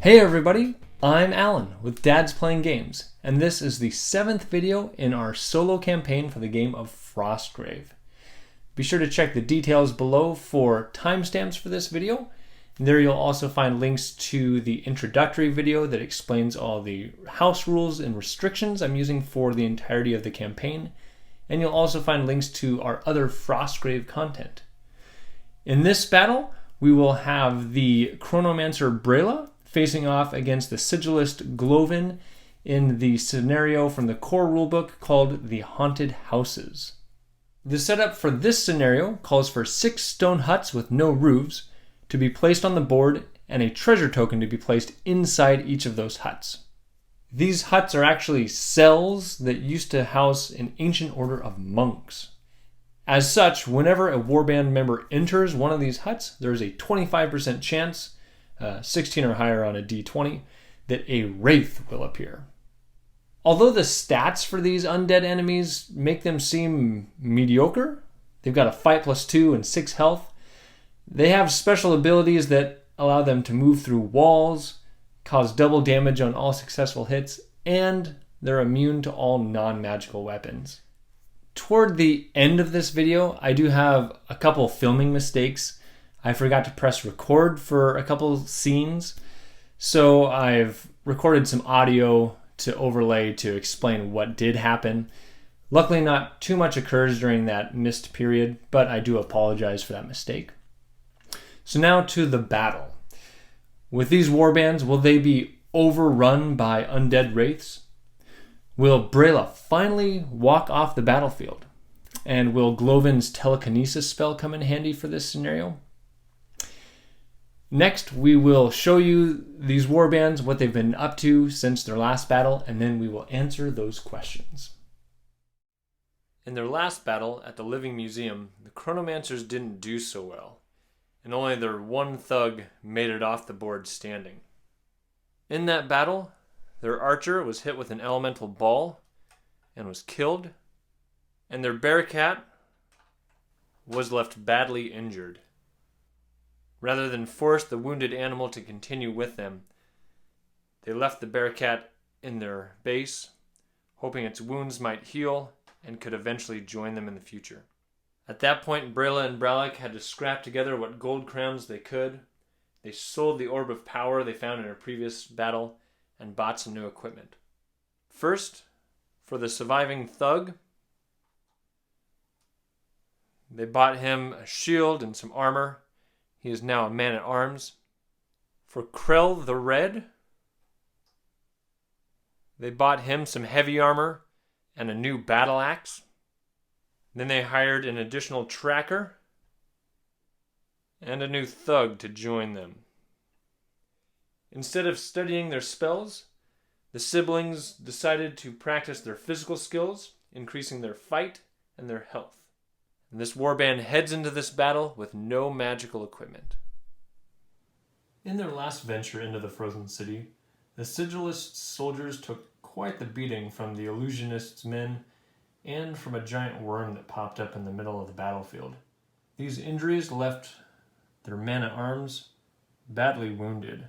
Hey everybody, I'm Alan with Dad's Playing Games, and this is the 7th video in our solo campaign for the game of Frostgrave. Be sure to check the details below for timestamps for this video. There you'll also find links to the introductory video that explains all the house rules and restrictions I'm using for the entirety of the campaign, and you'll also find links to our other Frostgrave content. In this battle, we will have the Chronomancer Braila facing off against the Sigilist Gloven in the scenario from the core rulebook called the Haunted Houses. The setup for this scenario calls for 6 stone huts with no roofs to be placed on the board and a treasure token to be placed inside each of those huts. These huts are actually cells that used to house an ancient order of monks. As such, whenever a Warband member enters one of these huts, there is a 25% chance 16 or higher on a d20, that a Wraith will appear. Although the stats for these undead enemies make them seem mediocre, they've got a fight +2 and 6 health, they have special abilities that allow them to move through walls, cause double damage on all successful hits, and they're immune to all non-magical weapons. Toward the end of this video, I do have a couple filming mistakes. I forgot to press record for a couple scenes, so I've recorded some audio to overlay to explain what did happen. Luckily, not too much occurs during that missed period, but I do apologize for that mistake. So now to the battle. With these warbands, will they be overrun by undead wraiths? Will Braila finally walk off the battlefield? And will Gloven's telekinesis spell come in handy for this scenario? Next, we will show you these warbands, what they've been up to since their last battle, and then we will answer those questions. In their last battle at the Living Museum, the Chronomancers didn't do so well, and only their one thug made it off the board standing. In that battle, their archer was hit with an elemental ball and was killed, and their bearcat was left badly injured. Rather than force the wounded animal to continue with them, they left the bearcat in their base, hoping its wounds might heal and could eventually join them in the future. At that point, Braila and Braila had to scrap together what gold crowns they could. They sold the orb of power they found in a previous battle and bought some new equipment. First, for the surviving thug, they bought him a shield and some armor. He is now a man-at-arms. For Krell the Red, they bought him some heavy armor and a new battle axe. Then they hired an additional tracker and a new thug to join them. Instead of studying their spells, the siblings decided to practice their physical skills, increasing their fight and their health. And this warband heads into this battle with no magical equipment. In their last venture into the Frozen City, the Sigilist soldiers took quite the beating from the illusionists' men and from a giant worm that popped up in the middle of the battlefield. These injuries left their men-at-arms badly wounded.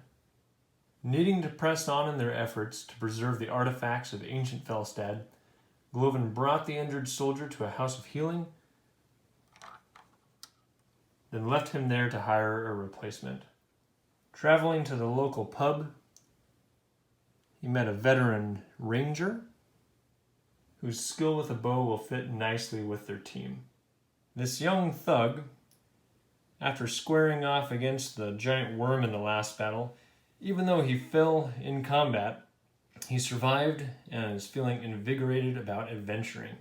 Needing to press on in their efforts to preserve the artifacts of ancient Felstad, Gloven brought the injured soldier to a house of healing, then left him there to hire a replacement. Traveling to the local pub, he met a veteran ranger whose skill with a bow will fit nicely with their team. This young thug, after squaring off against the giant worm in the last battle, even though he fell in combat, he survived and is feeling invigorated about adventuring.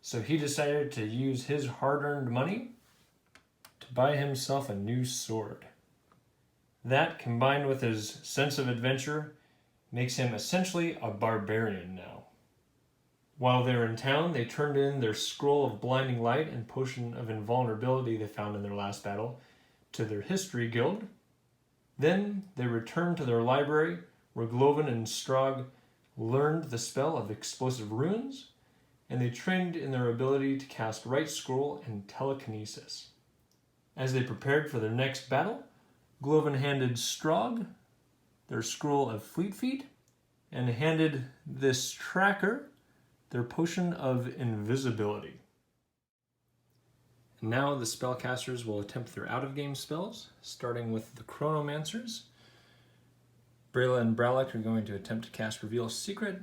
So he decided to use his hard-earned money to buy himself a new sword. That, combined with his sense of adventure, makes him essentially a barbarian now. While they were in town, they turned in their scroll of blinding light and potion of invulnerability they found in their last battle to their history guild. Then they returned to their library, where Gloven and Strog learned the spell of explosive runes, and they trained in their ability to cast Right Scroll and telekinesis. As they prepared for their next battle, Gloven handed Strog their scroll of Fleet Feet and handed this tracker their potion of invisibility. And now the spellcasters will attempt their out-of-game spells, starting with the Chronomancers. Braila and Braila are going to attempt to cast Reveal Secret.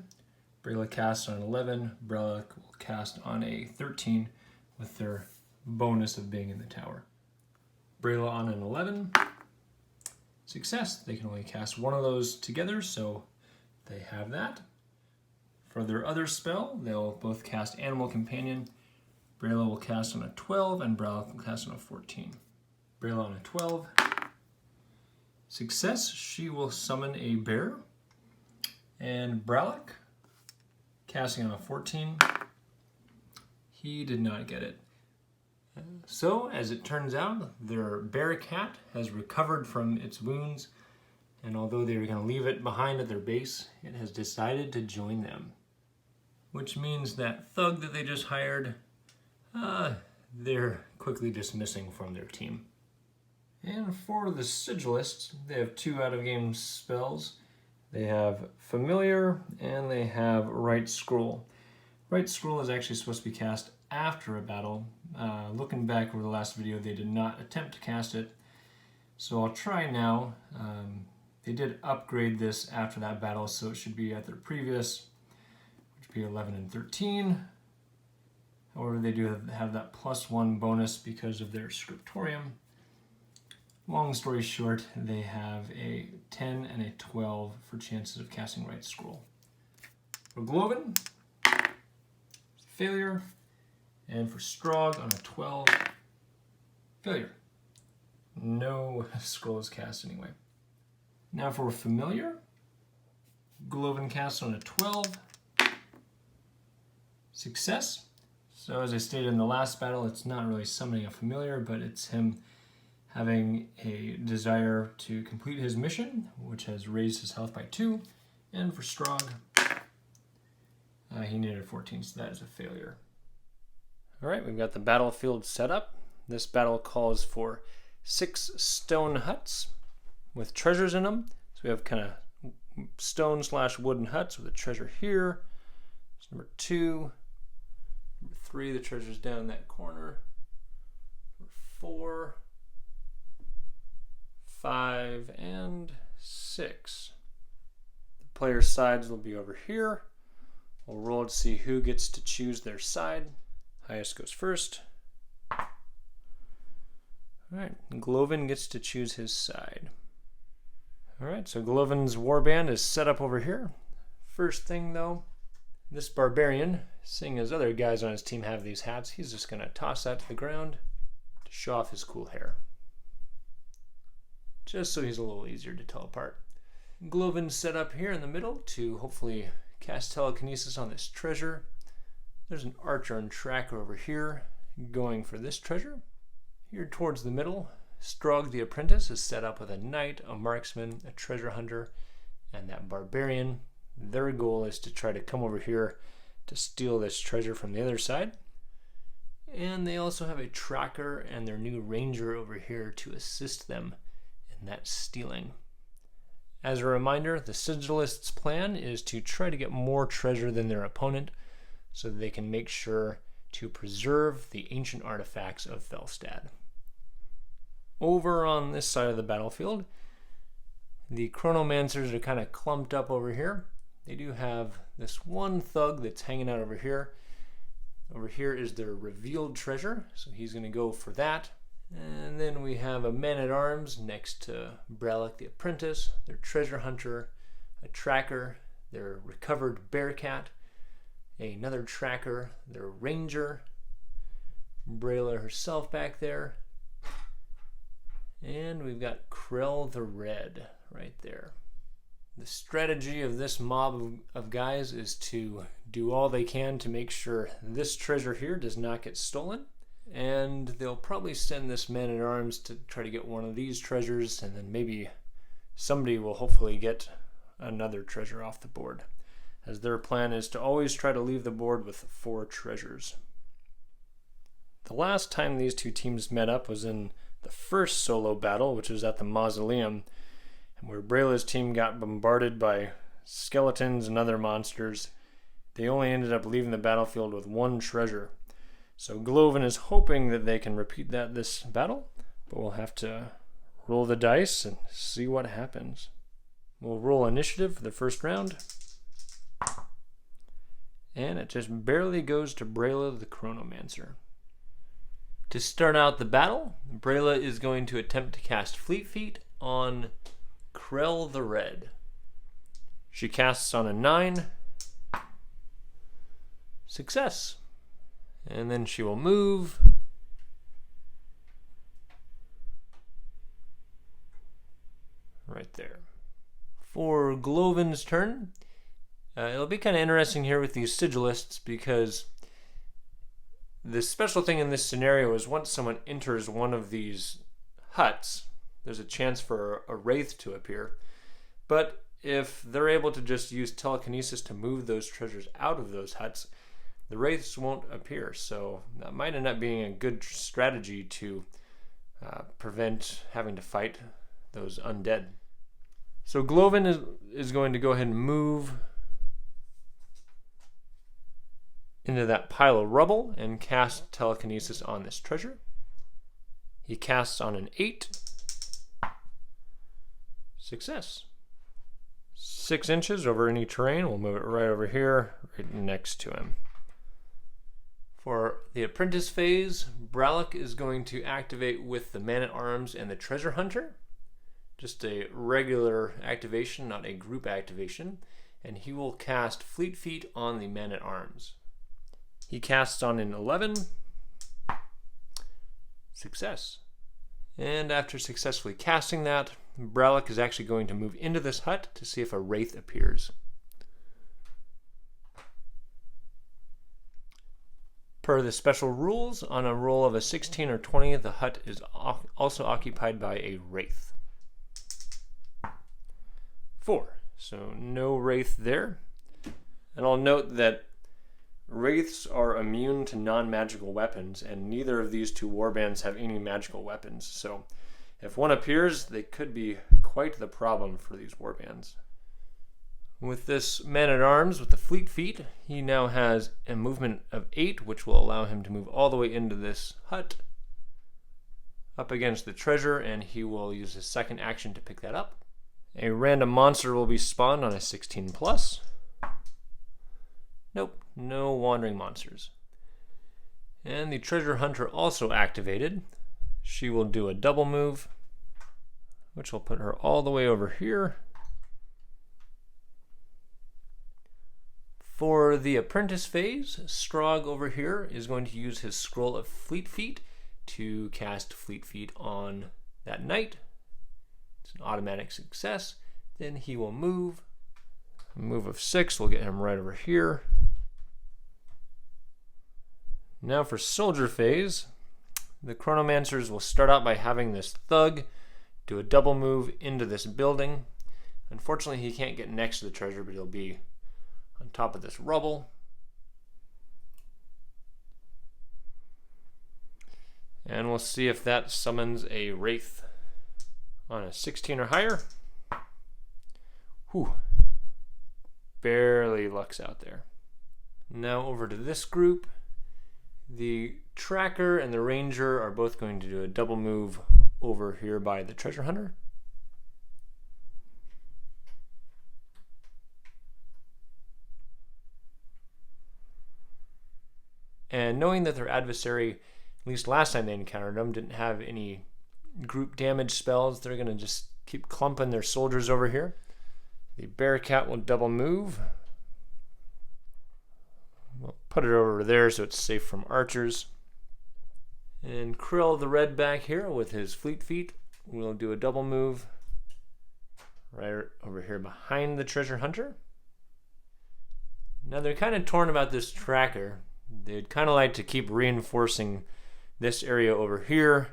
Braila casts on an 11, Braila will cast on a 13 with their bonus of being in the tower. Braila on an 11, success. They can only cast one of those together, so they have that. For their other spell, they'll both cast Animal Companion. Braila will cast on a 12 and Braila will cast on a 14. Braila on a 12. Success, she will summon a bear. And Braila, casting on a 14, he did not get it. So, as it turns out, their bear cat has recovered from its wounds, and although they were going to leave it behind at their base, it has decided to join them. Which means that thug that they just hired, they're quickly dismissing from their team. And for the Sigilists, they have 2 out-of-game spells. They have Familiar and they have Right Scroll. Right Scroll is actually supposed to be cast after a battle. Looking back over the last video, they did not attempt to cast it. So I'll try now. They did upgrade this after that battle, so it should be at their previous, which would be 11 and 13. However, they do have that +1 bonus because of their scriptorium. Long story short, they have a 10 and a 12 for chances of casting Right Scroll. For Gloven, failure. And for Strog on a 12, failure. No scroll is cast anyway. Now for Familiar, Gloven casts on a 12, success. So as I stated in the last battle, it's not really summoning a Familiar, but it's him having a desire to complete his mission, which has raised his health by 2. And for Strog, he needed a 14, so that is a failure. Alright, we've got the battlefield set up. This battle calls for 6 stone huts with treasures in them. So we have kind of stone/wooden huts with a treasure here. That's number 2. Number 3, the treasure's down in that corner. Number 4, 5, and 6. The players' sides will be over here. We'll roll to see who gets to choose their side. Highest goes first. Alright, Gloven gets to choose his side. Alright, so Gloven's Warband is set up over here. First thing though, this barbarian, seeing as other guys on his team have these hats, he's just going to toss that to the ground to show off his cool hair. Just so he's a little easier to tell apart. Gloven's set up here in the middle to hopefully cast telekinesis on this treasure. There's an archer and tracker over here going for this treasure. Here towards the middle, Strog the apprentice is set up with a knight, a marksman, a treasure hunter, and that barbarian. Their goal is to try to come over here to steal this treasure from the other side. And they also have a tracker and their new ranger over here to assist them in that stealing. As a reminder, the Sigilist's plan is to try to get more treasure than their opponent, so that they can make sure to preserve the ancient artifacts of Felstad. Over on this side of the battlefield, the Chronomancers are kind of clumped up over here. They do have this one thug that's hanging out over here. Over here is their revealed treasure, so he's going to go for that. And then we have a man-at-arms next to Braila the apprentice, their treasure hunter, a tracker, their recovered bearcat, another tracker, their ranger, Braila herself back there, and we've got Krell the Red right there. The strategy of this mob of guys is to do all they can to make sure this treasure here does not get stolen, and they'll probably send this man-at-arms to try to get one of these treasures, and then maybe somebody will hopefully get another treasure off the board, as their plan is to always try to leave the board with 4 treasures. The last time these two teams met up was in the first solo battle, which was at the Mausoleum, And where Braila's team got bombarded by skeletons and other monsters, they only ended up leaving the battlefield with 1 treasure. So Gloven is hoping that they can repeat that this battle, but we'll have to roll the dice and see what happens. We'll roll initiative for the first round. And it just barely goes to Braila the Chronomancer. To start out the battle, Braila is going to attempt to cast Fleet Feet on Krell the Red. She casts on a 9. Success. And then she will move. Right there. For Gloven's turn, it'll be kind of interesting here with these Sigilists, because the special thing in this scenario is once someone enters one of these huts, there's a chance for a Wraith to appear. But if they're able to just use telekinesis to move those treasures out of those huts, the Wraiths won't appear. So that might end up being a good strategy to prevent having to fight those undead. So Gloven is going to go ahead and move into that pile of rubble and cast telekinesis on this treasure. He casts on an 8. Success. 6 inches over any terrain. We'll move it right over here, right next to him. For the apprentice phase, Braila is going to activate with the Man-at-Arms and the Treasure Hunter. Just a regular activation, not a group activation. And he will cast Fleet Feet on the Man-at-Arms. He casts on an 11. Success. And after successfully casting that, Braila is actually going to move into this hut to see if a Wraith appears. Per the special rules, on a roll of a 16 or 20, the hut is also occupied by a Wraith. 4. So no Wraith there. And I'll note that Wraiths are immune to non-magical weapons, and neither of these 2 warbands have any magical weapons. So if one appears, they could be quite the problem for these warbands. With this Man-at-Arms with the Fleet Feet, he now has a movement of 8, which will allow him to move all the way into this hut, up against the treasure, and he will use his second action to pick that up. A random monster will be spawned on a 16 plus. Nope, no wandering monsters. And the Treasure Hunter also activated. She will do a double move, which will put her all the way over here. For the apprentice phase, Strog over here is going to use his Scroll of Fleet Feet to cast Fleet Feet on that knight. It's an automatic success. Then he will move. A move of 6 will get him right over here. Now for soldier phase, the Chronomancers will start out by having this thug do a double move into this building. Unfortunately, he can't get next to the treasure, but he'll be on top of this rubble. And we'll see if that summons a Wraith on a 16 or higher. Whew. Barely lucks out there. Now over to this group. The Tracker and the Ranger are both going to do a double move over here by the Treasure Hunter. And knowing that their adversary, at least last time they encountered them, didn't have any group damage spells, they're going to just keep clumping their soldiers over here. The Bearcat will double move. We'll put it over there so it's safe from archers. And Krill the Red back here with his Fleet Feet will do a double move right over here behind the Treasure Hunter. Now they're kind of torn about this Tracker. They'd kind of like to keep reinforcing this area over here,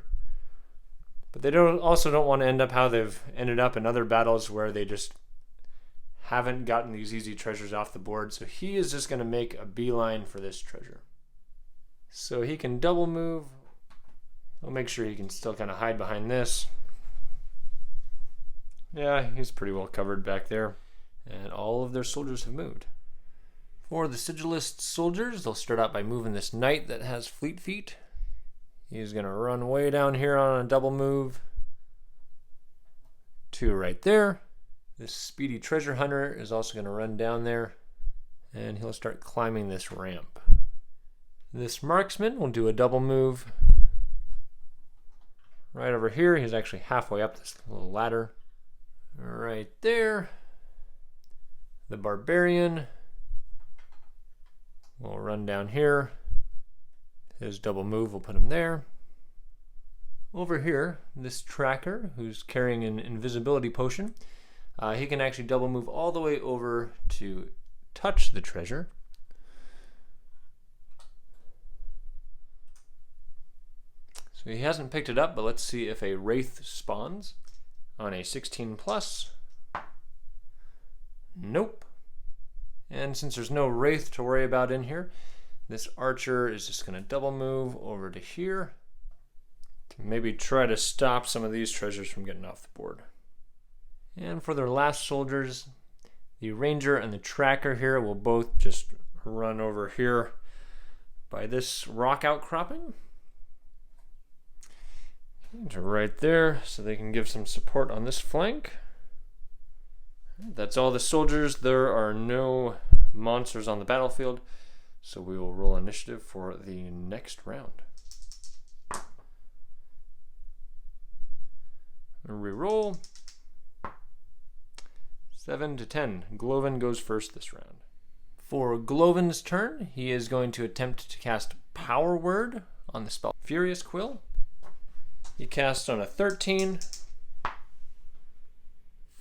but they also don't want to end up how they've ended up in other battles where they just haven't gotten these easy treasures off the board. So he is just going to make a beeline for this treasure. So he can double move. I'll make sure he can still kind of hide behind this. Yeah, he's pretty well covered back there. And all of their soldiers have moved. For the Sigilist soldiers, they'll start out by moving this knight that has fleet feet. He's going to run way down here on a double move. 2 right there. This speedy treasure hunter is also going to run down there, and he'll start climbing this ramp. This marksman will do a double move right over here. He's actually halfway up this little ladder. Right there. The barbarian will run down here. His double move will put him there. Over here, this tracker, who's carrying an invisibility potion, he can actually double move all the way over to touch the treasure. So he hasn't picked it up, but let's see if a Wraith spawns on a 16 plus. Nope. And since there's no Wraith to worry about in here, this archer is just going to double move over to here to maybe try to stop some of these treasures from getting off the board. And for their last soldiers, the ranger and the tracker here will both just run over here by this rock outcropping to right there, so they can give some support on this flank. That's all the soldiers. There are no monsters on the battlefield, so we will roll initiative for the next round. Reroll. 7 to 10. Gloven goes first this round. For Gloven's turn, he is going to attempt to cast Power Word on the spell Furious Quill. He casts on a 13.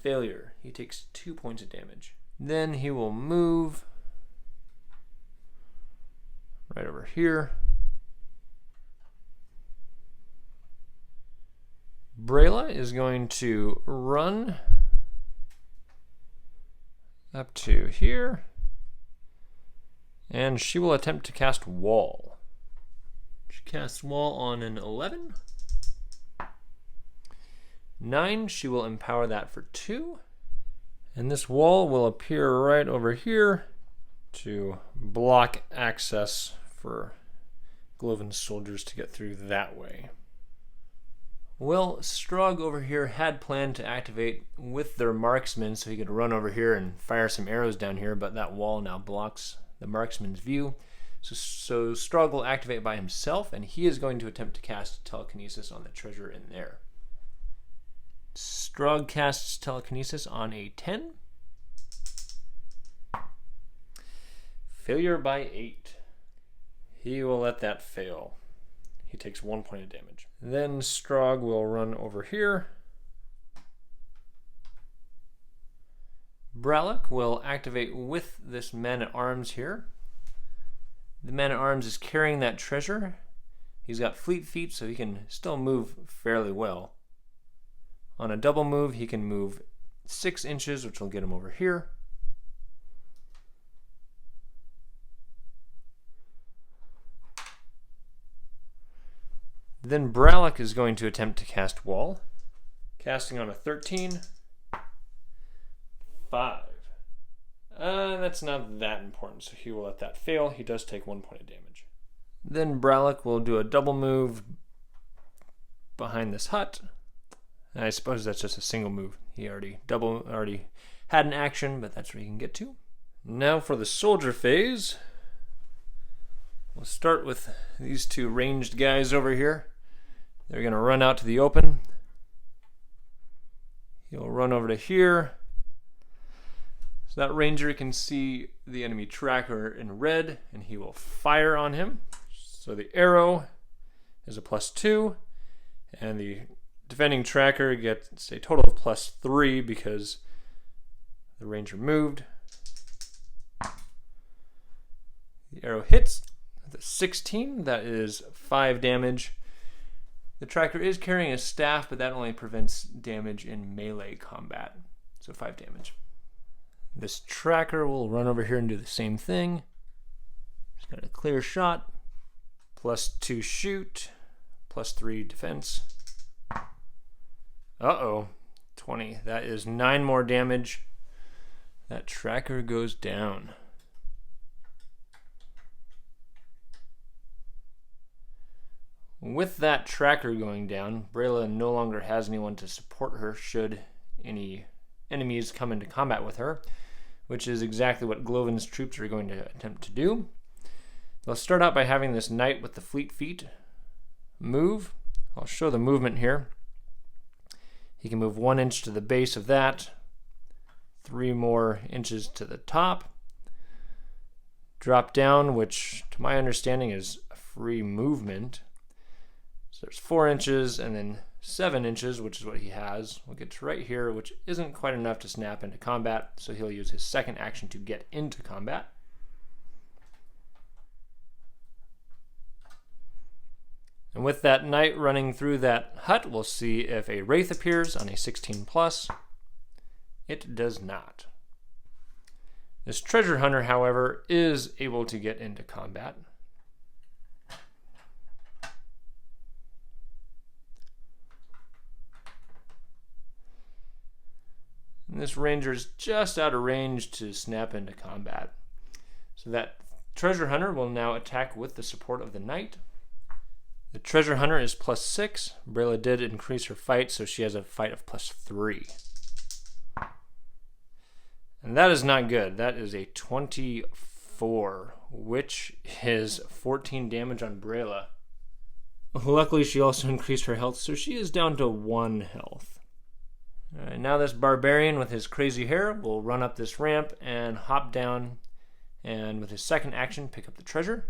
Failure. He takes 2 points of damage. Then he will move right over here. Braila is going to run up to here, and she will attempt to cast Wall. She casts Wall on an 11. 9, she will empower that for 2. And this wall will appear right over here to block access for Gloven's soldiers to get through that way. Well, Strog over here had planned to activate with their marksmen so he could run over here and fire some arrows down here, but that wall now blocks the marksman's view. So Strog will activate by himself, and he is going to attempt to cast telekinesis on the treasure in there. Strog casts telekinesis on a 10. Failure by 8. He will let that fail. He takes 1 point of damage. Then Strog will run over here. Braila will activate with this man-at-arms here. The man-at-arms is carrying that treasure. He's got fleet feet, so he can still move fairly well. On a double move, he can move 6 inches, which will get him over here. Then Braila is going to attempt to cast Wall. Casting on a 13. 5. That's not that important, so he will let that fail. He does take 1 point of damage. Then Braila will do a double move behind this hut. I suppose that's just a single move. He already had an action, but that's where he can get to. Now for the soldier phase. We'll start with these 2 ranged guys over here. They're going to run out to the open. He'll run over to here. So that ranger can see the enemy tracker in red, and he will fire on him. So the arrow is a +2, and the defending tracker gets a total of +3 because the ranger moved. The arrow hits the 16. That is 5 damage. The tracker is carrying a staff, but that only prevents damage in melee combat. So 5 damage. This tracker will run over here and do the same thing. He's got a clear shot. +2 shoot. +3 defense. Uh-oh. 20. That is 9 more damage. That tracker goes down. With that tracker going down, Braila no longer has anyone to support her should any enemies come into combat with her, which is exactly what Gloven's troops are going to attempt to do. They'll start out by having this knight with the fleet feet move. I'll show the movement here. He can move 1 inch to the base of that, 3 more inches to the top, drop down, which to my understanding is a free movement. So there's 4 inches and then 7 inches, which is what he has. We'll get to right here, which isn't quite enough to snap into combat, so he'll use his second action to get into combat. And with that knight running through that hut, we'll see if a Wraith appears on a 16+. It does not. This treasure hunter, however, is able to get into combat. And this ranger is just out of range to snap into combat. So that treasure hunter will now attack with the support of the knight. The treasure hunter is +6. Braila did increase her fight, so she has a fight of +3. And that is not good. That is a 24, which is 14 damage on Braila. Luckily, she also increased her health, so she is down to 1 health. Alright, now this barbarian with his crazy hair will run up this ramp and hop down, and with his second action, pick up the treasure.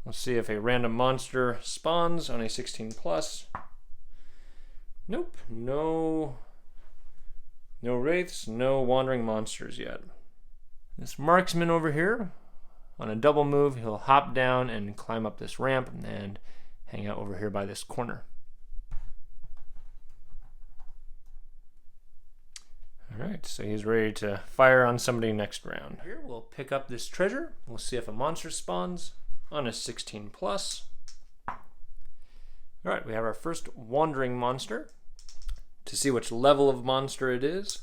Let's see if a random monster spawns on a 16+. Nope, no Wraiths, no wandering monsters yet. This marksman over here, on a double move, he'll hop down and climb up this ramp and hang out over here by this corner. Alright, so he's ready to fire on somebody next round. Here we'll pick up this treasure. We'll see if a monster spawns on a 16+. Alright, we have our first wandering monster. To see which level of monster it is,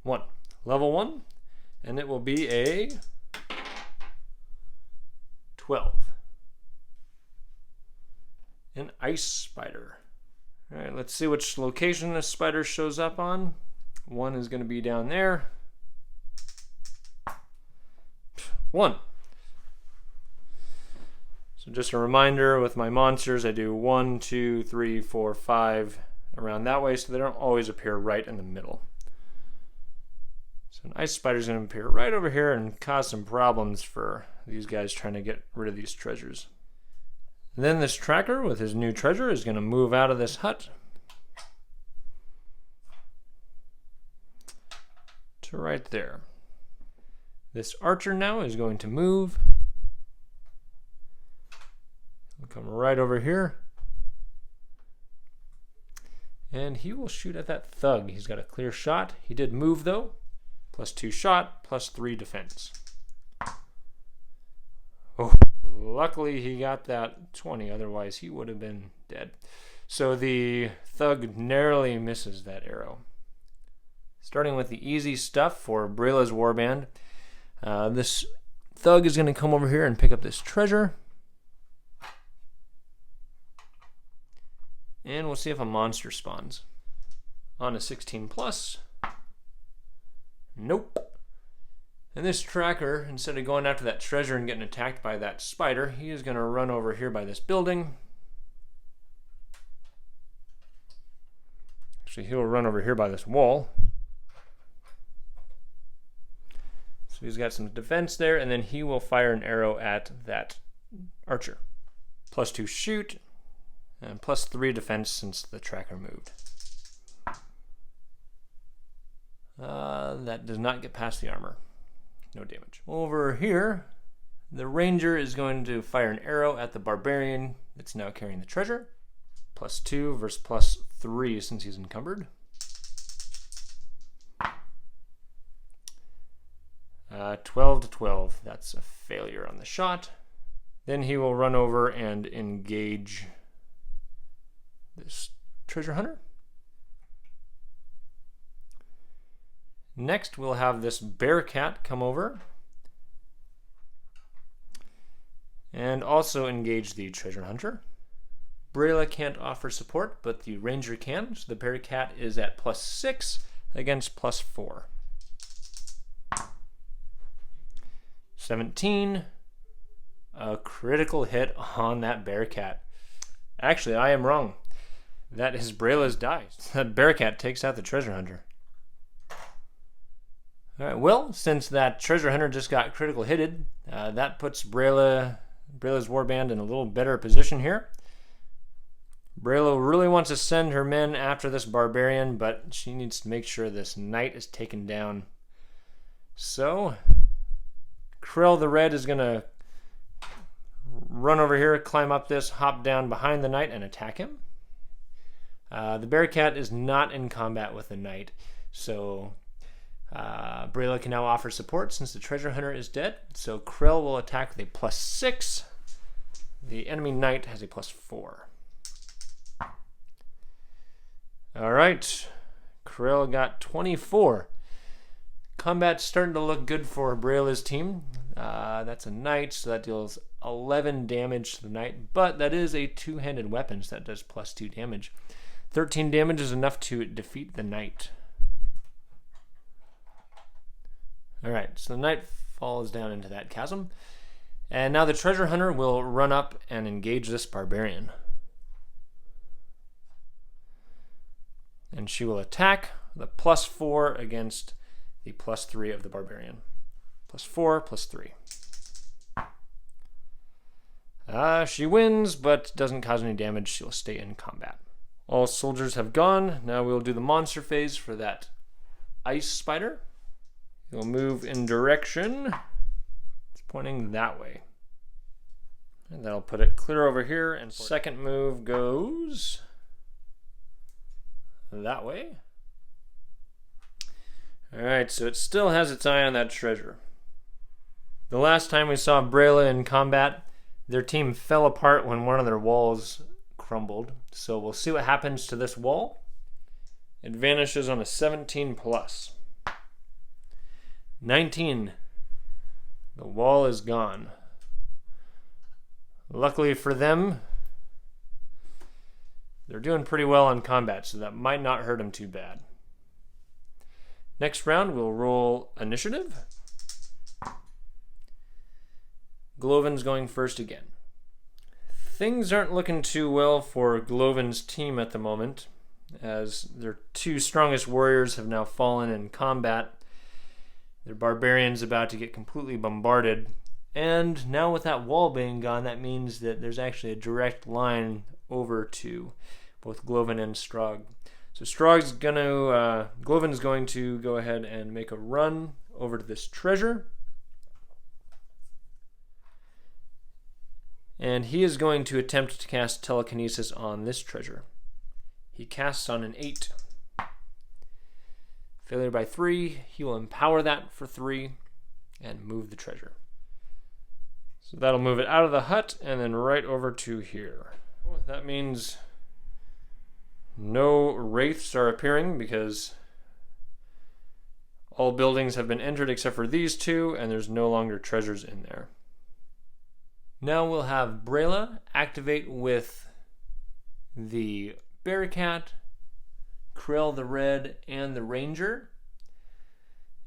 1. Level 1, and it will be a 12. An ice spider. Alright, let's see which location this spider shows up on. 1 is going to be down there. 1. So just a reminder, with my monsters, I do 1, 2, 3, 4, 5 around that way, so they don't always appear right in the middle. So an ice spider is going to appear right over here and cause some problems for these guys trying to get rid of these treasures. Then this tracker with his new treasure is going to move out of this hut to right there. This archer now is going to move. He'll come right over here. And he will shoot at that thug. He's got a clear shot. He did move though. +2 shot, +3 defense. Oh, luckily he got that 20, otherwise he would have been dead. So the thug narrowly misses that arrow. Starting with the easy stuff for Braila's Warband. This thug is going to come over here and pick up this treasure. And we'll see if a monster spawns. On a 16+. Nope. And this tracker, instead of going after that treasure and getting attacked by that spider, he is going to run over here by this building. Actually, he'll run over here by this wall. So he's got some defense there, and then he will fire an arrow at that archer. +2 shoot, and +3 defense since the tracker moved. That does not get past the armor. No damage. Over here, the ranger is going to fire an arrow at the barbarian that's now carrying the treasure. +2 versus +3 since he's encumbered. 12 to 12. That's a failure on the shot. Then he will run over and engage this treasure hunter. Next, we'll have this bear cat come over and also engage the treasure hunter. Braila can't offer support, but the ranger can, so the bear cat is at +6 against +4. 17, a critical hit on that bear cat. Actually, I am wrong. That is Braila's dice. That bear cat takes out the treasure hunter. All right, well, since that treasure hunter just got critical hitted, that puts Braila's warband in a little better position here. Braila really wants to send her men after this barbarian, but she needs to make sure this knight is taken down. So, Krill the Red is going to run over here, climb up this, hop down behind the knight, and attack him. The bear cat is not in combat with the knight, so Braila can now offer support since the treasure hunter is dead. So Krill will attack with a +6. The enemy knight has a +4. All right, Krill got 24. Combat's starting to look good for Braila's team. That's a knight, so that deals 11 damage to the knight, but that is a two-handed weapon, so that does +2 damage. 13 damage is enough to defeat the knight. All right, so the knight falls down into that chasm, and now the treasure hunter will run up and engage this barbarian. And she will attack the +4 against the +3 of the barbarian. +4, +3. She wins, but doesn't cause any damage. She'll stay in combat. All soldiers have gone. Now we'll do the monster phase for that ice spider. He'll move in direction. It's pointing that way. And that'll put it clear over here. And second move goes that way. Alright, so it still has its eye on that treasure. The last time we saw Braila in combat, their team fell apart when one of their walls crumbled. So we'll see what happens to this wall. It vanishes on a 17+. 19. The wall is gone. Luckily for them, they're doing pretty well in combat, so that might not hurt them too bad. Next round, we'll roll initiative. Gloven's going first again. Things aren't looking too well for Gloven's team at the moment, as their two strongest warriors have now fallen in combat. Their barbarian's about to get completely bombarded, and now with that wall being gone, that means that there's actually a direct line over to both Gloven and Strog. So Gloven's going to go ahead and make a run over to this treasure. And he is going to attempt to cast telekinesis on this treasure. He casts on an 8. Failure by 3. He will empower that for 3 and move the treasure. So that'll move it out of the hut and then right over to here. That means no wraiths are appearing because all buildings have been entered except for these two, and there's no longer treasures in there. Now we'll have Braila activate with the Bearcat, Krill the Red, and the Ranger.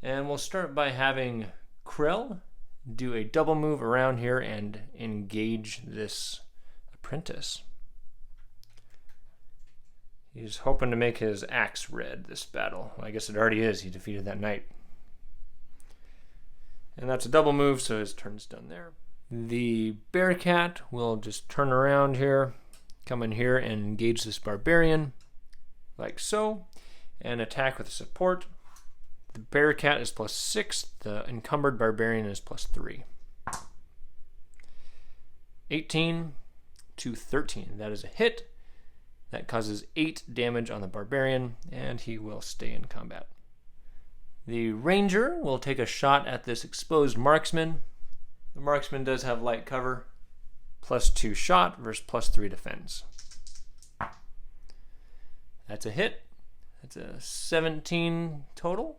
And we'll start by having Krill do a double move around here and engage this apprentice. He's hoping to make his axe red this battle. Well, I guess it already is. He defeated that knight. And that's a double move, so his turn's done there. The Bearcat will just turn around here, come in here and engage this barbarian, like so, and attack with support. The Bearcat is +6, the encumbered barbarian is +3. 18 to 13, that is a hit. That causes 8 damage on the barbarian, and he will stay in combat. The Ranger will take a shot at this exposed marksman. The marksman does have light cover, +2 shot versus +3 defense. That's a hit. That's a 17 total.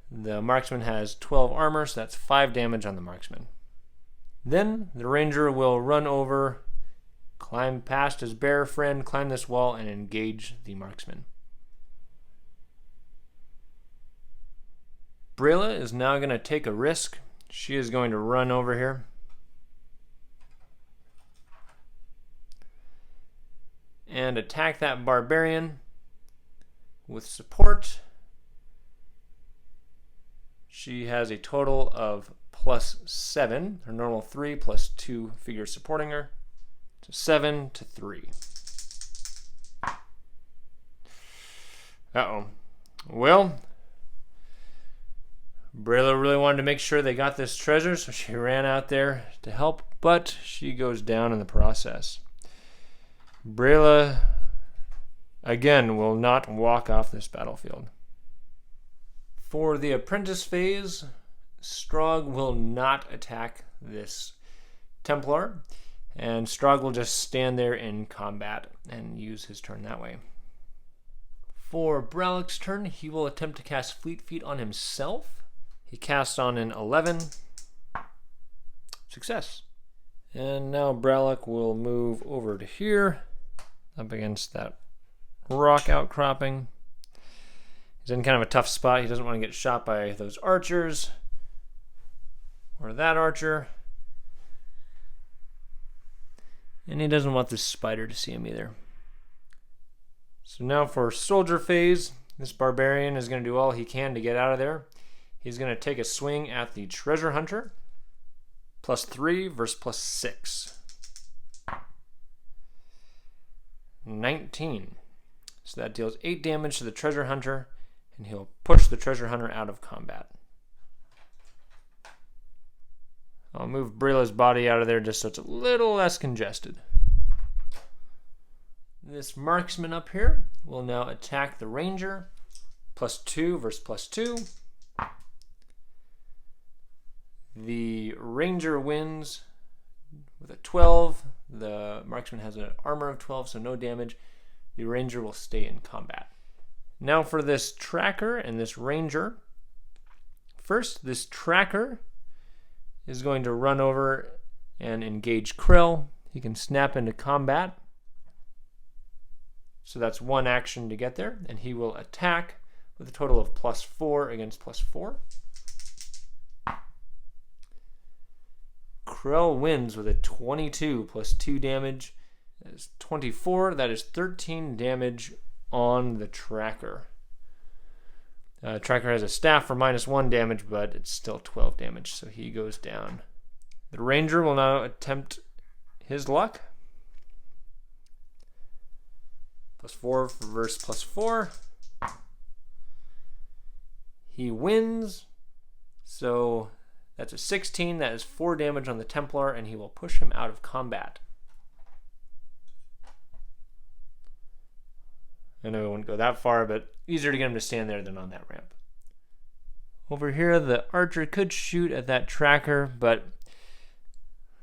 The marksman has 12 armor, so that's 5 damage on the marksman. Then the ranger will run over, climb past his bear friend, climb this wall, and engage the marksman. Braila is now going to take a risk. She is going to run over here. And attack that barbarian with support. She has a total of +7. Her normal 3 plus 2 figures supporting her. So 7 to 3. Uh-oh. Well, Braila really wanted to make sure they got this treasure, so she ran out there to help, but she goes down in the process. Braila, again, will not walk off this battlefield. For the apprentice phase, Strog will not attack this Templar, and Strog will just stand there in combat and use his turn that way. For Braila's turn, he will attempt to cast Fleet Feet on himself. He casts on an 11. Success. And now Braila will move over to here, up against that rock outcropping. He's in kind of a tough spot. He doesn't want to get shot by those archers or that archer. And he doesn't want this spider to see him either. So now for soldier phase, this barbarian is going to do all he can to get out of there. He's going to take a swing at the treasure hunter. +3 versus +6. 19. So that deals 8 damage to the treasure hunter, and he'll push the treasure hunter out of combat. I'll move Braila's body out of there just so it's a little less congested. This marksman up here will now attack the ranger. +2 versus +2. The ranger wins with a 12. The marksman has an armor of 12, so no damage. The ranger will stay in combat. Now for this tracker and this ranger. First, this tracker is going to run over and engage Krill. He can snap into combat. So that's one action to get there. And he will attack with a total of +4 against +4. Krill wins with a 22 plus 2 damage. That is 24. That is 13 damage on the tracker. Tracker has a staff for -1 damage, but it's still 12 damage, so he goes down. The ranger will now attempt his luck. +4 versus +4. He wins, so that's a 16. That is 4 damage on the Templar, and he will push him out of combat. I know it wouldn't go that far, but easier to get him to stand there than on that ramp. Over here, the archer could shoot at that tracker, but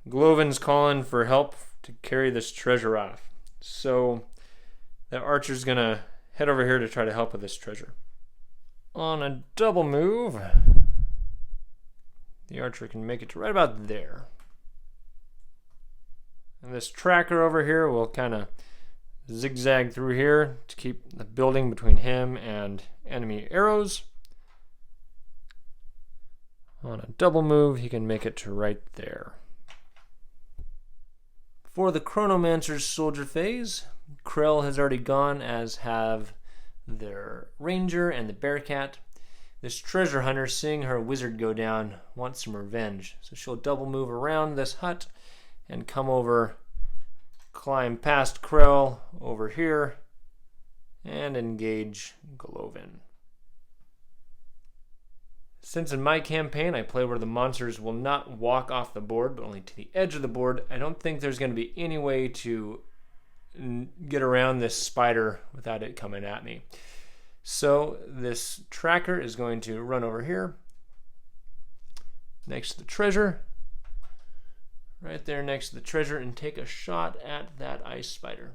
Gloven's calling for help to carry this treasure off. So the archer's going to head over here to try to help with this treasure. On a double move, the archer can make it to right about there. And this tracker over here will kind of zigzag through here to keep the building between him and enemy arrows. On a double move, he can make it to right there. For the Chronomancer's soldier phase, Krill has already gone, as have their ranger and the bearcat. This treasure hunter, seeing her wizard go down, wants some revenge. So she'll double move around this hut and come over, climb past Krill over here, and engage Gloven. Since in my campaign I play where the monsters will not walk off the board, but only to the edge of the board, I don't think there's going to be any way to get around this spider without it coming at me. So this tracker is going to run over here, next to the treasure, right there next to the treasure, and take a shot at that ice spider.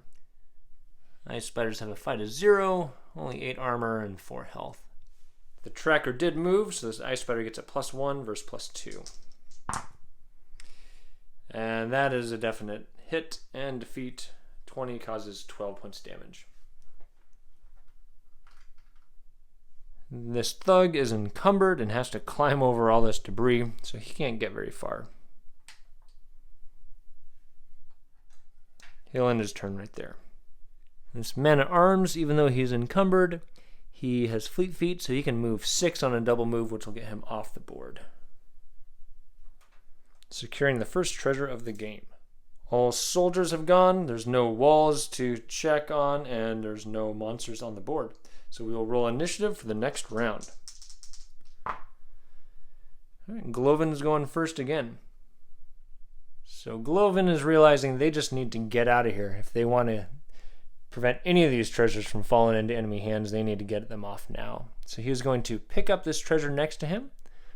Ice Spiders have a fight of 0, only 8 armor and 4 health. The tracker did move, so this Ice Spider gets a +1 versus +2. And that is a definite hit and defeat. 20 causes 12 points damage. This thug is encumbered and has to climb over all this debris, so he can't get very far. He'll end his turn right there. This man-at-arms, even though he's encumbered, he has fleet feet, so he can move 6 on a double move, which will get him off the board. Securing the first treasure of the game. All soldiers have gone, there's no walls to check on, and there's no monsters on the board. So we will roll initiative for the next round. All right, Gloven's going first again. So Gloven is realizing they just need to get out of here. If they want to prevent any of these treasures from falling into enemy hands, they need to get them off now. So he is going to pick up this treasure next to him.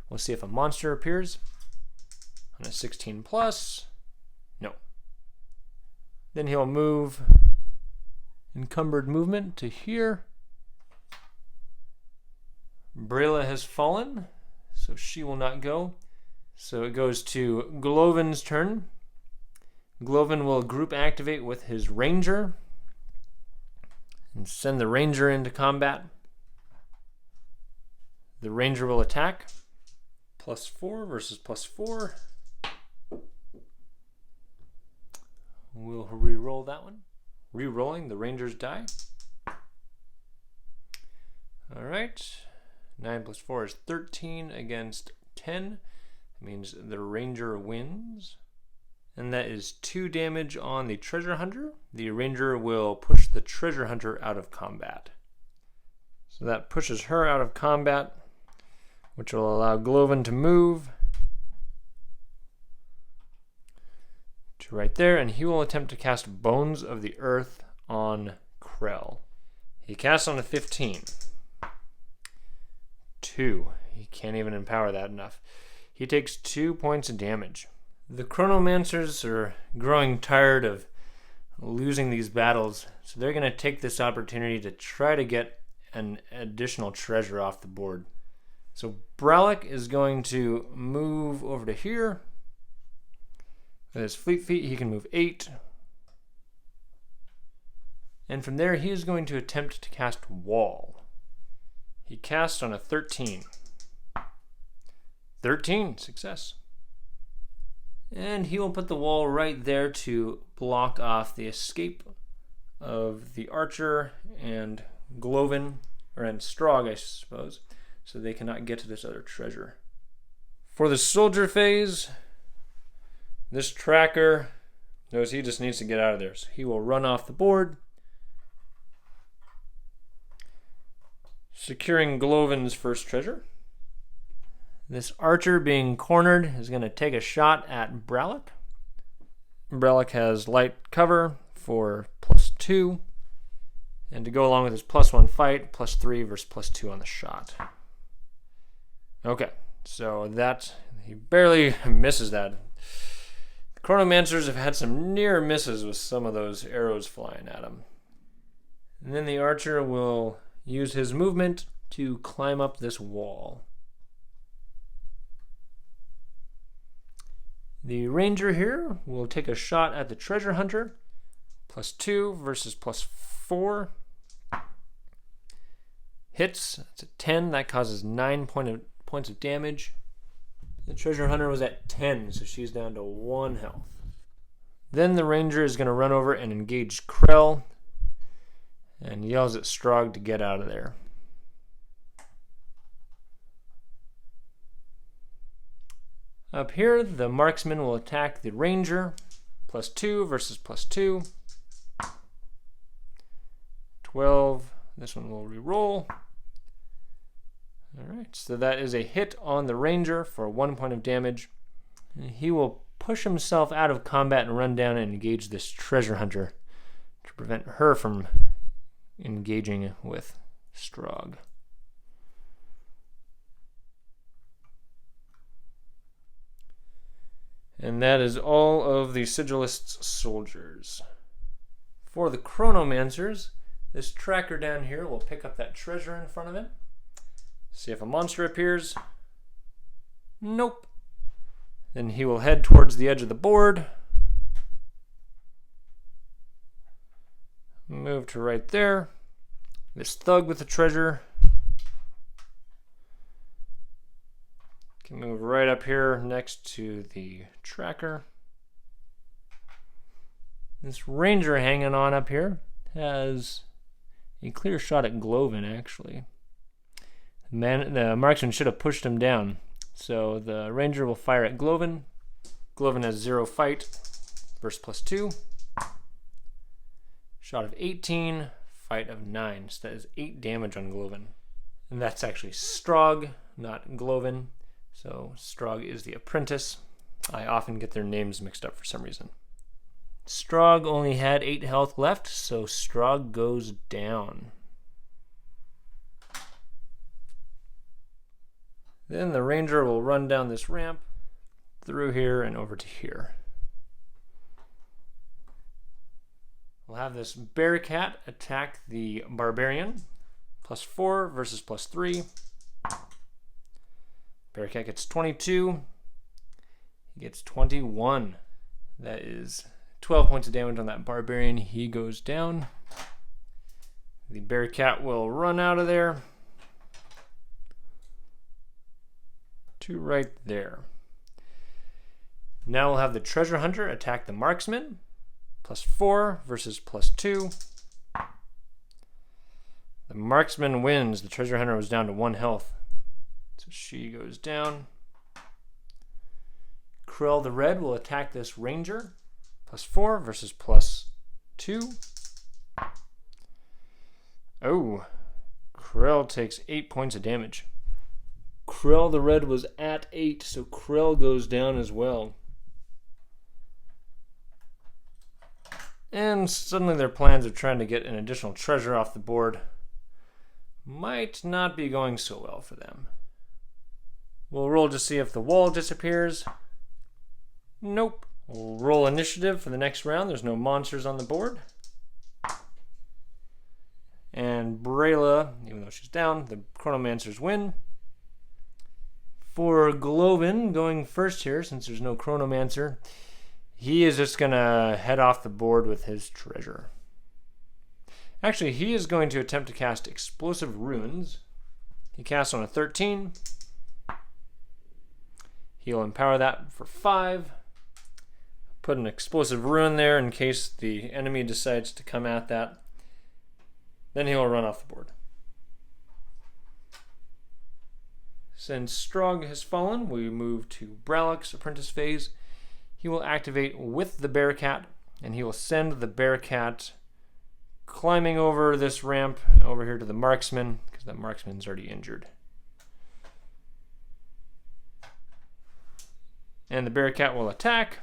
We'll see if a monster appears. On a 16 plus, no. Then he'll move encumbered movement to here. Braila has fallen, so she will not go. So it goes to Gloven's turn. Gloven will group activate with his ranger and send the ranger into combat. The ranger will attack. +4 versus +4. We'll re-roll that one. Re-rolling the ranger's die. All right. 9 + 4 is 13 against 10. That means the ranger wins. And that is 2 damage on the treasure hunter. The ranger will push the treasure hunter out of combat. So that pushes her out of combat, which will allow Gloven to move to right there, and he will attempt to cast Bones of the Earth on Krell. He casts on a 15. 2. He can't even empower that enough. He takes 2 points of damage. The Chronomancers are growing tired of losing these battles, so they're going to take this opportunity to try to get an additional treasure off the board. So Braila is going to move over to here. With his fleet feet, he can move 8. And from there, he is going to attempt to cast Wall. He casts on a 13. 13, success. And he will put the wall right there to block off the escape of the archer and Gloven, and Strog, I suppose, so they cannot get to this other treasure. For the soldier phase, this tracker knows he just needs to get out of there, so he will run off the board, securing Gloven's first treasure. This archer being cornered is going to take a shot at Braila. Braila has light cover for +2. And to go along with his +1 fight, +3 versus +2 on the shot. Okay, so that, he barely misses that. The Chronomancers have had some near misses with some of those arrows flying at him. And then the archer will use his movement to climb up this wall. The ranger here will take a shot at the treasure hunter. +2 versus +4. Hits, that's a 10, that causes 9 points of damage. The treasure hunter was at 10, so she's down to 1 health. Then the ranger is going to run over and engage Krell and yells at Strog to get out of there. Up here, the marksman will attack the ranger. +2 versus +2. 12. This one will re-roll. Alright, so that is a hit on the ranger for 1 point of damage. And he will push himself out of combat and run down and engage this treasure hunter to prevent her from engaging with Strog. And that is all of the Sigilist's soldiers. For the Chronomancers, This tracker down here will pick up that treasure in front of it. See if a monster appears. Nope. Then he will head towards the edge of the board. Move to right there. This thug with the treasure can move right up here next to the tracker. This ranger hanging on up here has a clear shot at Gloven, actually. The marksman should have pushed him down. So the ranger will fire at Gloven. Gloven has 0 fight, burst +2. Shot of 18, fight of 9. So that is 8 damage on Gloven. And that's actually Strog, not Gloven. So Strog is the apprentice. I often get their names mixed up for some reason. Strog only had 8 health left, so Strog goes down. Then the ranger will run down this ramp, through here and over to here. We'll have this Bearcat attack the Barbarian. +4 versus +3. Bearcat gets 22. He gets 21. That is 12 points of damage on that Barbarian. He goes down. The Bearcat will run out of there to right there. Now we'll have the Treasure Hunter attack the Marksman. +4 versus +2. The Marksman wins. The Treasure Hunter was down to 1 health. So she goes down. Krell the Red will attack this Ranger. +4 versus +2. Oh, Krell takes 8 points of damage. Krell the Red was at 8, so Krell goes down as well. And suddenly their plans of trying to get an additional treasure off the board might not be going so well for them. We'll roll to see if the wall disappears. Nope. We'll roll initiative for the next round. There's no monsters on the board. And Braila, even though she's down, the Chronomancers win. For Gloven, going first here, since there's no Chronomancer, he is just going to head off the board with his treasure. Actually, he is going to attempt to cast Explosive Runes. He casts on a 13. He'll empower that for 5. Put an Explosive Rune there in case the enemy decides to come at that. Then he'll run off the board. Since Strog has fallen, we move to Bralak's apprentice phase. He will activate with the Bearcat, and he will send the Bearcat climbing over this ramp over here to the Marksman, because that Marksman's already injured. And the Bearcat will attack.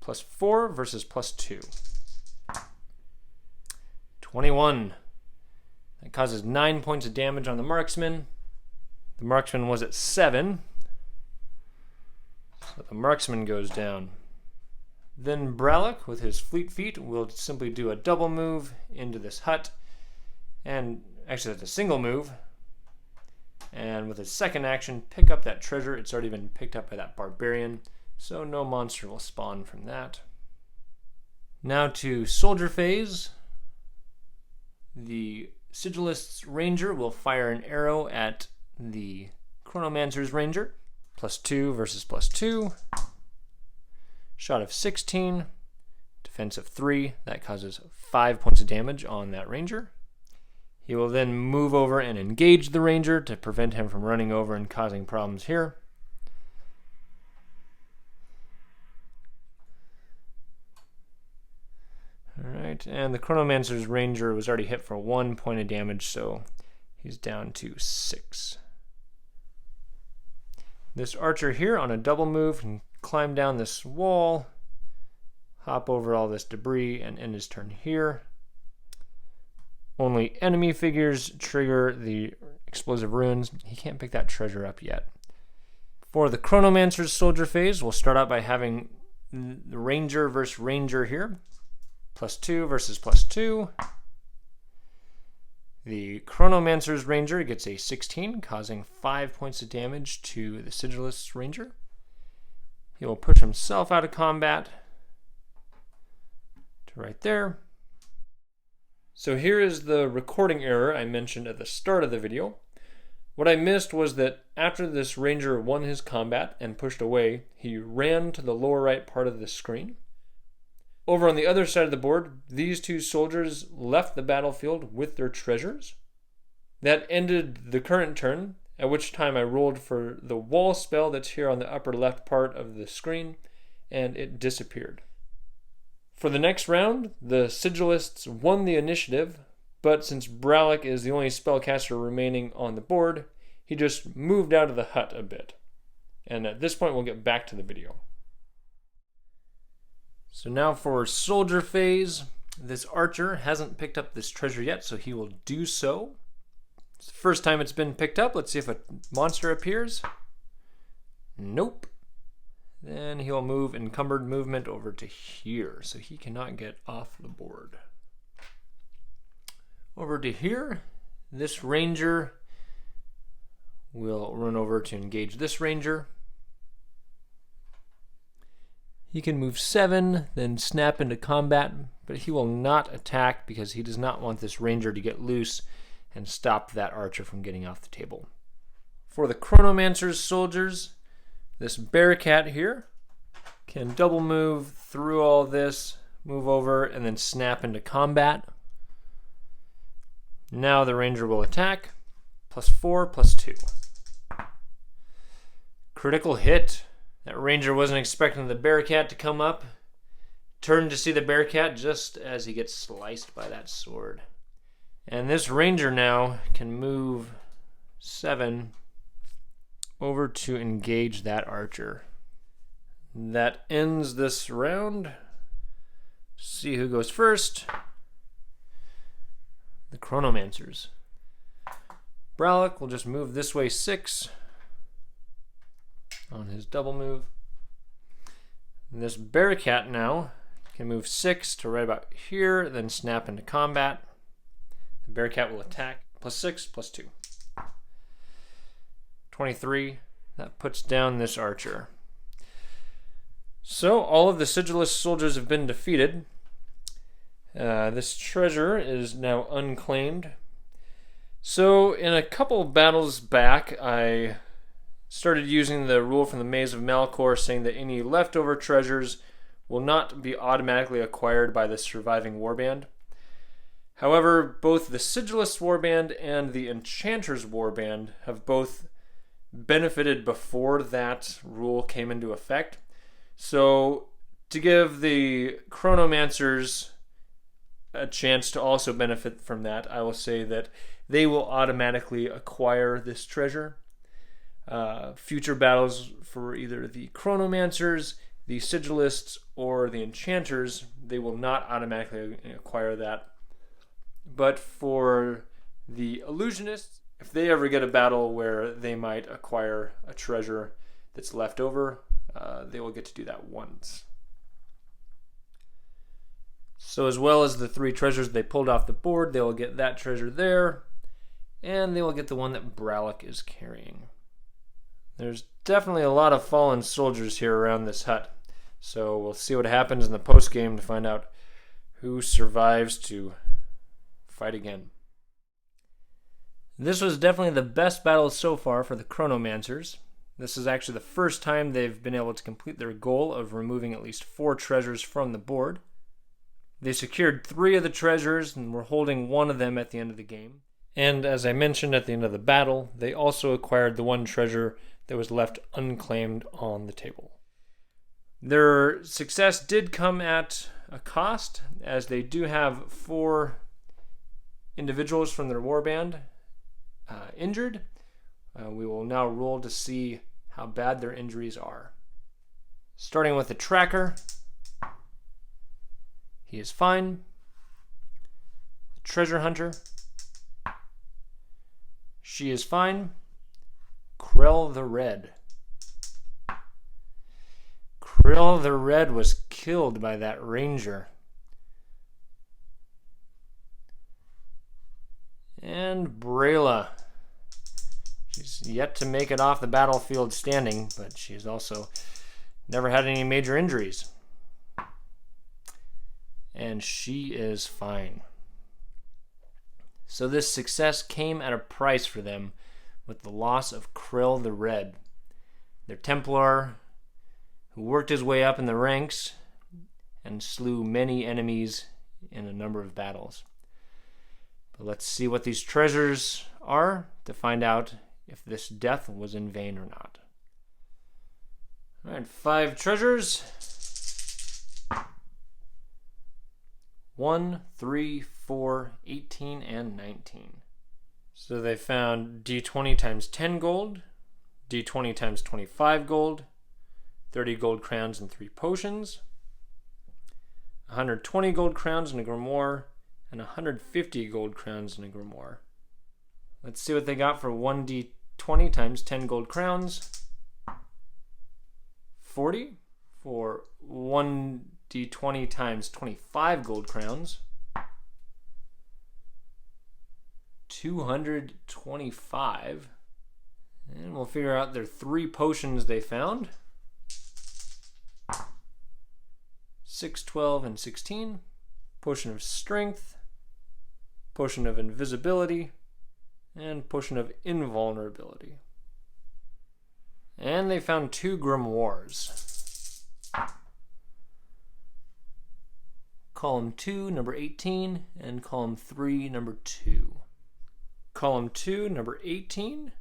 +4 versus +2. 21. That causes 9 points of damage on the Marksman. The Marksman was at 7. So the Marksman goes down. Then Bralak, with his fleet feet, will simply do a double move into this hut. And actually that's a single move. And with his second action, pick up that treasure. It's already been picked up by that Barbarian, so no monster will spawn from that. Now to Soldier phase. The Sigilist's Ranger will fire an arrow at the Chronomancer's Ranger. +2 versus +2. Shot of 16. Defense of 3. That causes 5 points of damage on that Ranger. He will then move over and engage the Ranger to prevent him from running over and causing problems here. Alright, and the Chronomancer's Ranger was already hit for 1 point of damage, so he's down to 6. This archer here on a double move can climb down this wall, hop over all this debris, and end his turn here. Only enemy figures trigger the explosive runes. He can't pick that treasure up yet. For the Chronomancer's Soldier phase, we'll start out by having the Ranger versus Ranger here. +2 versus +2. The Chronomancer's Ranger gets a 16, causing 5 points of damage to the Sigilist's Ranger. He will push himself out of combat to right there. So here is the recording error I mentioned at the start of the video. What I missed was that after this Ranger won his combat and pushed away, he ran to the lower right part of the screen. Over on the other side of the board, these two soldiers left the battlefield with their treasures. That ended the current turn, at which time I rolled for the wall spell that's here on the upper left part of the screen, and it disappeared. For the next round, the Sigilists won the initiative, but since Braila is the only spellcaster remaining on the board, he just moved out of the hut a bit. And at this point, we'll get back to the video. So now for soldier phase, this archer hasn't picked up this treasure yet, so he will do so. It's the first time it's been picked up. Let's see if a monster appears. Nope. Then he'll move encumbered movement over to here, so he cannot get off the board. Over to here, this ranger will run over to engage this ranger. He can move 7, then snap into combat, but he will not attack because he does not want this ranger to get loose and stop that archer from getting off the table. For the Chronomancer's soldiers, this bearcat here can double move through all this, move over, and then snap into combat. Now the ranger will attack. +4, +2. Critical hit. That ranger wasn't expecting the bearcat to come up. Turned to see the bearcat just as he gets sliced by that sword. And this ranger now can move 7 over to engage that archer. That ends this round. See who goes first. The Chronomancers. Braila will just move this way 6 on his double move. And this bearcat now can move 6 to right about here, then snap into combat. The bearcat will attack. +6, +2. 23. That puts down this archer. So all of the Sigilist soldiers have been defeated. This treasure is now unclaimed. So in a couple battles back, I started using the rule from the Maze of Malcor saying that any leftover treasures will not be automatically acquired by the surviving warband. However, both the Sigilist warband and the Enchanter's warband have both benefited before that rule came into effect. So to give the Chronomancers a chance to also benefit from that, I will say that they will automatically acquire this treasure. Future battles for either the Chronomancers, the Sigilists, or the Enchanters, they will not automatically acquire that. But for the Illusionists, if they ever get a battle where they might acquire a treasure that's left over, they will get to do that once. So as well as the 3 treasures they pulled off the board, they will get that treasure there, and they will get the one that Braila is carrying. There's definitely a lot of fallen soldiers here around this hut, so we'll see what happens in the post-game to find out who survives to fight again. This was definitely the best battle so far for the Chronomancers. This is actually the first time they've been able to complete their goal of removing at least 4 treasures from the board. They secured 3 of the treasures and were holding 1 of them at the end of the game. And as I mentioned at the end of the battle, they also acquired the 1 treasure that was left unclaimed on the table. Their success did come at a cost, as they do have 4 individuals from their warband injured. We will now roll to see how bad their injuries are. Starting with the tracker, he is fine. The treasure hunter, she is fine. Krell the Red. Krell the Red was killed by that ranger. And Braila. She's yet to make it off the battlefield standing, but she's also never had any major injuries. And she is fine. So this success came at a price for them with the loss of Krill the Red, their Templar, who worked his way up in the ranks and slew many enemies in a number of battles. But let's see what these treasures are to find out if this death was in vain or not. All right, 5 treasures. 1, 3, 4, 18, and 19. So they found D20 times 10 gold, D20 times 25 gold, 30 gold crowns and 3 potions, 120 gold crowns and a grimoire, and 150 gold crowns and a grimoire. Let's see what they got for 1d20 times 10 gold crowns. 40 for 1d20 times 25 gold crowns. 225. And we'll figure out their 3 potions they found. 6, 12, and 16. Potion of Strength, Potion of Invisibility, and Potion of Invulnerability. And they found 2 grimoires. Column 2, number 18, and column 3, number 2. Column 2, number 18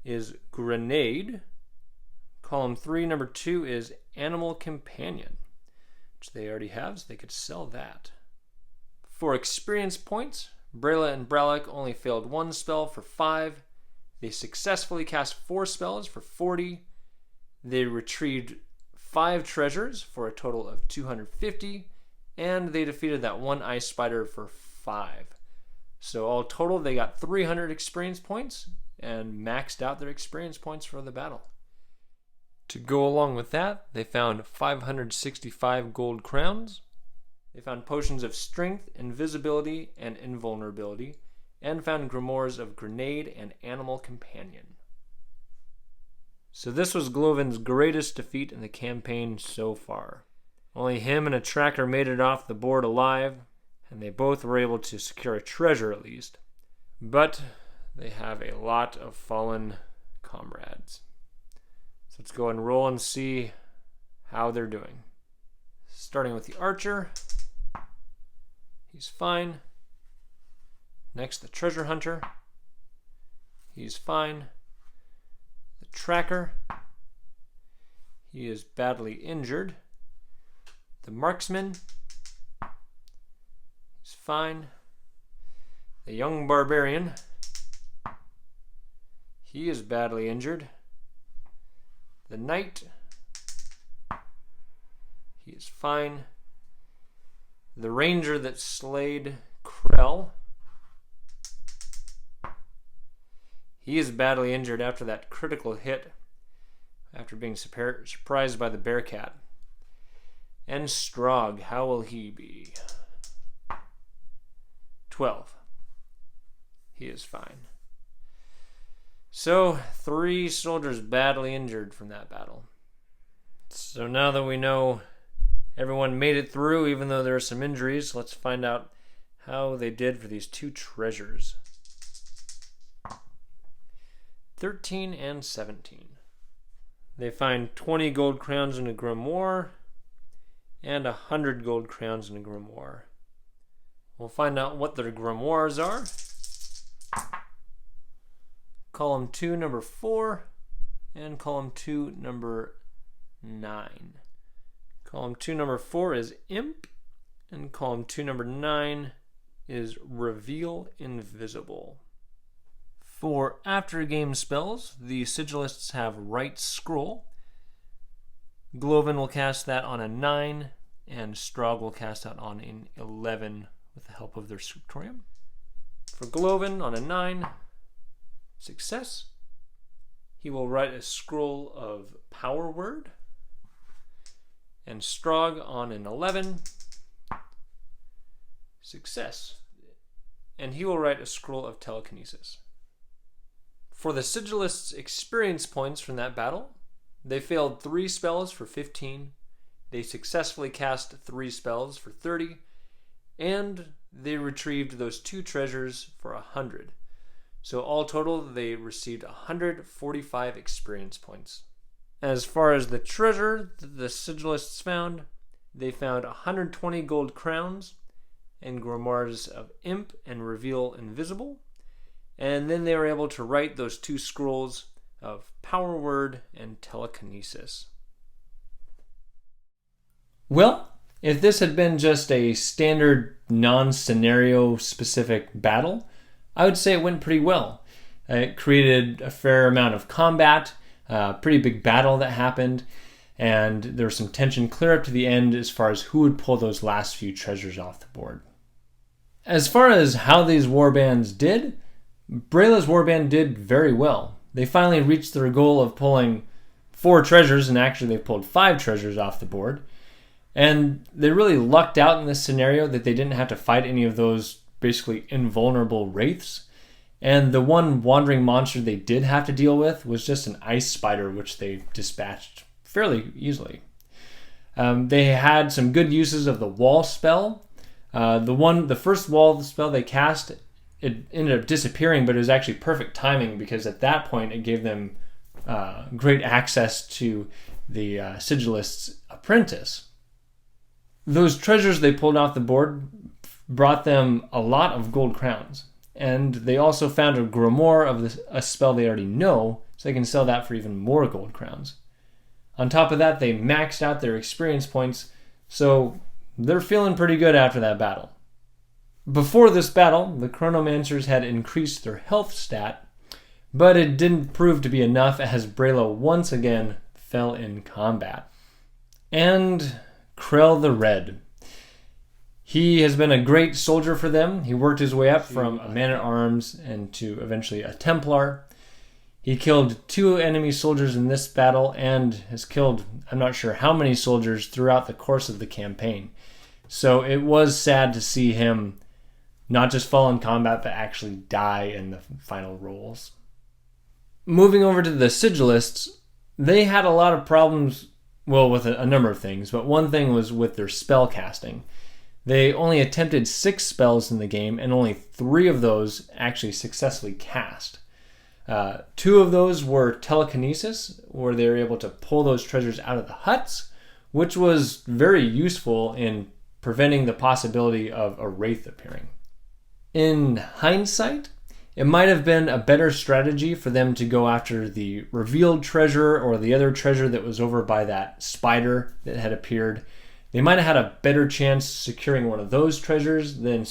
is Grenade. Column 3, number 2 is Animal Companion, which they already have, so they could sell that. For experience points, Braila and Bralic only failed 1 spell for 5. They successfully cast 4 spells for 40. They retrieved 5 treasures for a total of 250. And they defeated that 1 ice spider for 5. So all total, they got 300 experience points and maxed out their experience points for the battle. To go along with that, they found 565 gold crowns. They found potions of strength, invisibility, and invulnerability, and found grimoires of Grenade and Animal Companion. So this was Gloven's greatest defeat in the campaign so far. Only him and a tracker made it off the board alive, and they both were able to secure a treasure at least. But they have a lot of fallen comrades. So let's go and roll and see how they're doing. Starting with the archer. He's fine. Next, the treasure hunter. He's fine. The tracker. He is badly injured. The marksman. He's fine. The young barbarian. He is badly injured. The knight. He is fine. The ranger that slayed Krell. He is badly injured after that critical hit, after being surprised by the bearcat. And Strog, how will he be? 12. He is fine. So, 3 soldiers badly injured from that battle. So now that we know everyone made it through, even though there are some injuries, let's find out how they did for these 2 treasures. 13 and 17. They find 20 gold crowns in a grimoire and 100 gold crowns in a grimoire. We'll find out what their grimoires are. Column 2, number 4, and column 2, number 9. Column 2, number 4 is Imp, and column 2, number 9 is Reveal Invisible. For after-game spells, the Sigilists have Right Scroll. Gloven will cast that on a 9, and Strog will cast that on an 11 with the help of their Scriptorium. For Gloven on a 9, success. He will write a scroll of Power Word. And Strog on an 11, success. and he will write a scroll of telekinesis. For the Sigilist's experience points from that battle, they failed 3 spells for 15, they successfully cast 3 spells for 30, and they retrieved those 2 treasures for 100. So all total, they received 145 experience points. As far as the treasure that the Sigilists found, they found 120 gold crowns and grimoires of Imp and Reveal Invisible, and then they were able to write those 2 scrolls of Power Word and Telekinesis. Well, if this had been just a standard non-scenario specific battle, I would say it went pretty well. It created a fair amount of combat, a pretty big battle that happened, and there was some tension clear up to the end as far as who would pull those last few treasures off the board. As far as how these warbands did, Braila's warband did very well. They finally reached their goal of pulling 4 treasures, and actually they pulled 5 treasures off the board. And they really lucked out in this scenario that they didn't have to fight any of those basically invulnerable wraiths. And the one wandering monster they did have to deal with was just an ice spider, which they dispatched fairly easily. They had some good uses of the wall spell. The first wall spell they cast, it ended up disappearing, but it was actually perfect timing because at that point it gave them great access to the Sigilist's apprentice. Those treasures they pulled off the board brought them a lot of gold crowns. And they also found a grimoire of a spell they already know, so they can sell that for even more gold crowns. On top of that, they maxed out their experience points, so they're feeling pretty good after that battle. Before this battle, the Chronomancers had increased their health stat, but it didn't prove to be enough as Braila once again fell in combat. And Krell the Red. He has been a great soldier for them. He worked his way up from a man-at-arms and to eventually a Templar. He killed 2 enemy soldiers in this battle and has killed I'm not sure how many soldiers throughout the course of the campaign. So it was sad to see him not just fall in combat but actually die in the final rolls. Moving over to the Sigilists, they had a lot of problems, well, with a number of things, but one thing was with their spell casting. They only attempted 6 spells in the game, and only 3 of those actually successfully cast. 2 of those were telekinesis, where they were able to pull those treasures out of the huts, which was very useful in preventing the possibility of a wraith appearing. In hindsight, it might have been a better strategy for them to go after the revealed treasure or the other treasure that was over by that spider that had appeared. They might have had a better chance securing one of those treasures than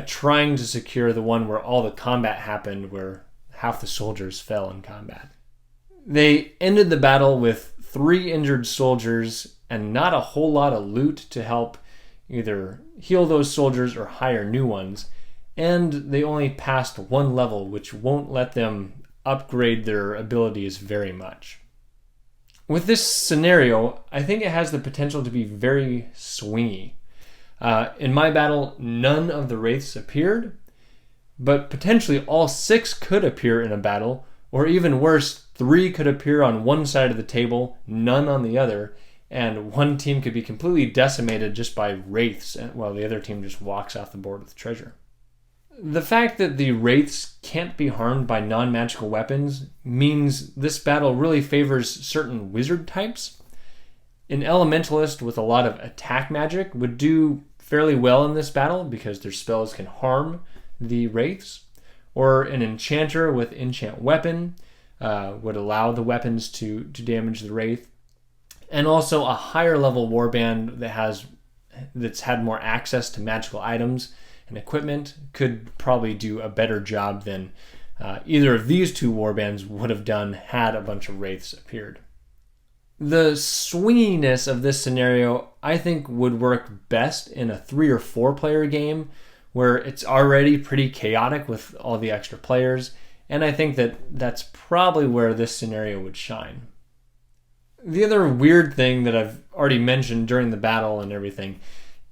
trying to secure the one where all the combat happened, where half the soldiers fell in combat. They ended the battle with 3 injured soldiers and not a whole lot of loot to help either heal those soldiers or hire new ones. And they only passed 1 level, which won't let them upgrade their abilities very much. With this scenario, I think it has the potential to be very swingy. In my battle, none of the Wraiths appeared, but potentially all 6 could appear in a battle, or even worse, 3 could appear on one side of the table, none on the other, and one team could be completely decimated just by Wraiths, while the other team just walks off the board with treasure. The fact that the Wraiths can't be harmed by non-magical weapons means this battle really favors certain wizard types. An elementalist with a lot of attack magic would do fairly well in this battle because their spells can harm the Wraiths, or an enchanter with enchant weapon would allow the weapons to damage the Wraith, and also a higher level warband that's had more access to magical items and equipment could probably do a better job than either of these 2 warbands would have done had a bunch of Wraiths appeared. The swinginess of this scenario, I think, would work best in a 3 or 4 player game where it's already pretty chaotic with all the extra players, and I think that's probably where this scenario would shine. The other weird thing that I've already mentioned during the battle and everything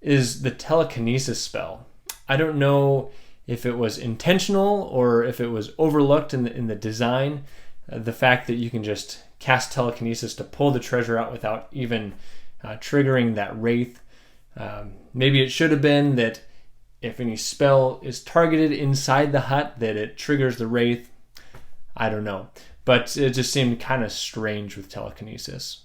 is the telekinesis spell. I don't know if it was intentional or if it was overlooked in the design. The fact that you can just cast telekinesis to pull the treasure out without even triggering that wraith. Maybe it should have been that if any spell is targeted inside the hut, that it triggers the wraith. I don't know. But it just seemed kind of strange with telekinesis.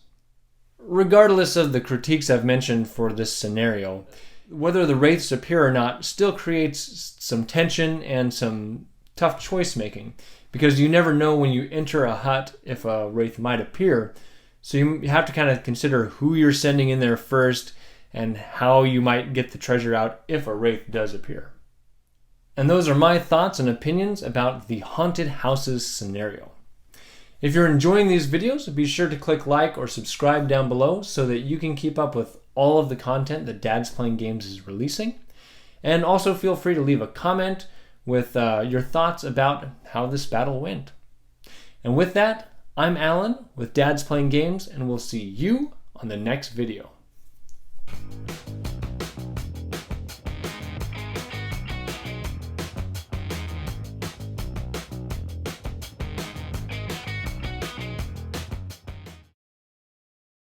Regardless of the critiques I've mentioned for this scenario, whether the wraiths appear or not still creates some tension and some tough choice making, because you never know when you enter a hut if a wraith might appear. So you have to kind of consider who you're sending in there first and how you might get the treasure out if a wraith does appear. And those are my thoughts and opinions about the Haunted Houses scenario. If you're enjoying these videos, be sure to click like or subscribe down below so that you can keep up with all of the content that Dad's Playing Games is releasing. And also feel free to leave a comment with your thoughts about how this battle went. And with that, I'm Alan with Dad's Playing Games, and we'll see you on the next video.